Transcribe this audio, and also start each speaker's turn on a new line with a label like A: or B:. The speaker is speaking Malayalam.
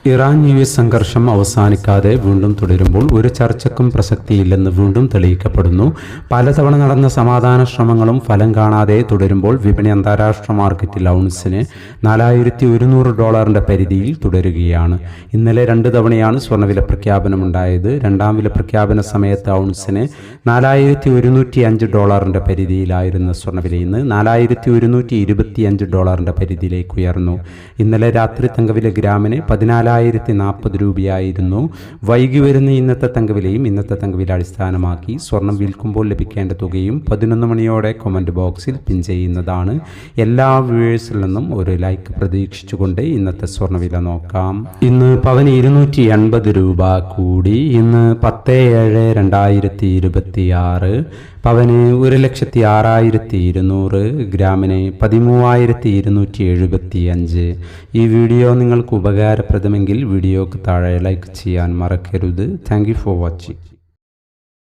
A: ഇറാൻ US സംഘർഷം അവസാനിക്കാതെ വീണ്ടും തുടരുമ്പോൾ ഒരു ചർച്ചയ്ക്കും പ്രസക്തിയില്ലെന്ന് വീണ്ടും തെളിയിക്കപ്പെടുന്നു. പലതവണ നടന്ന സമാധാന ശ്രമങ്ങളും ഫലം കാണാതെ തുടരുമ്പോൾ വിപണി അന്താരാഷ്ട്ര മാർക്കറ്റിൽ ഔൺസിന് $4100 പരിധിയിൽ തുടരുകയാണ്. ഇന്നലെ 2 തവണയാണ് സ്വർണ്ണവില പ്രഖ്യാപനമുണ്ടായത്. രണ്ടാം വില പ്രഖ്യാപന സമയത്ത് ഔൺസിന് $4105 പരിധിയിലായിരുന്ന സ്വർണ്ണവില ഇന്ന് $4125 പരിധിയിലേക്ക് ഉയർന്നു. ഇന്നലെ രാത്രി തങ്കവില ഗ്രാമിന് 14,040 രൂപയായിരുന്നു. വൈകി വരുന്ന ഇന്നത്തെ തങ്കവിലയും ഇന്നത്തെ തങ്കവില അടിസ്ഥാനമാക്കി സ്വർണം വിൽക്കുമ്പോൾ ലഭിക്കേണ്ട തുകയും 11 മണിയോടെ കമൻറ്റ് ബോക്സിൽ പിൻ ചെയ്യുന്നതാണ്. എല്ലാ വ്യൂവേഴ്സിൽ നിന്നും ഒരു ലൈക്ക് പ്രതീക്ഷിച്ചുകൊണ്ട് ഇന്നത്തെ സ്വർണ്ണവില നോക്കാം. ഇന്ന് പവന് 280 രൂപ കൂടി. ഇന്ന് 10/7/2026 പവന് 1,06,200, ഗ്രാമിന് 13,275. ഈ വീഡിയോ നിങ്ങൾക്ക് ഉപകാരപ്രദമെങ്കിൽ വീഡിയോക്ക് താഴെ ലൈക്ക് ചെയ്യാൻ മറക്കരുത്. Thank you for watching.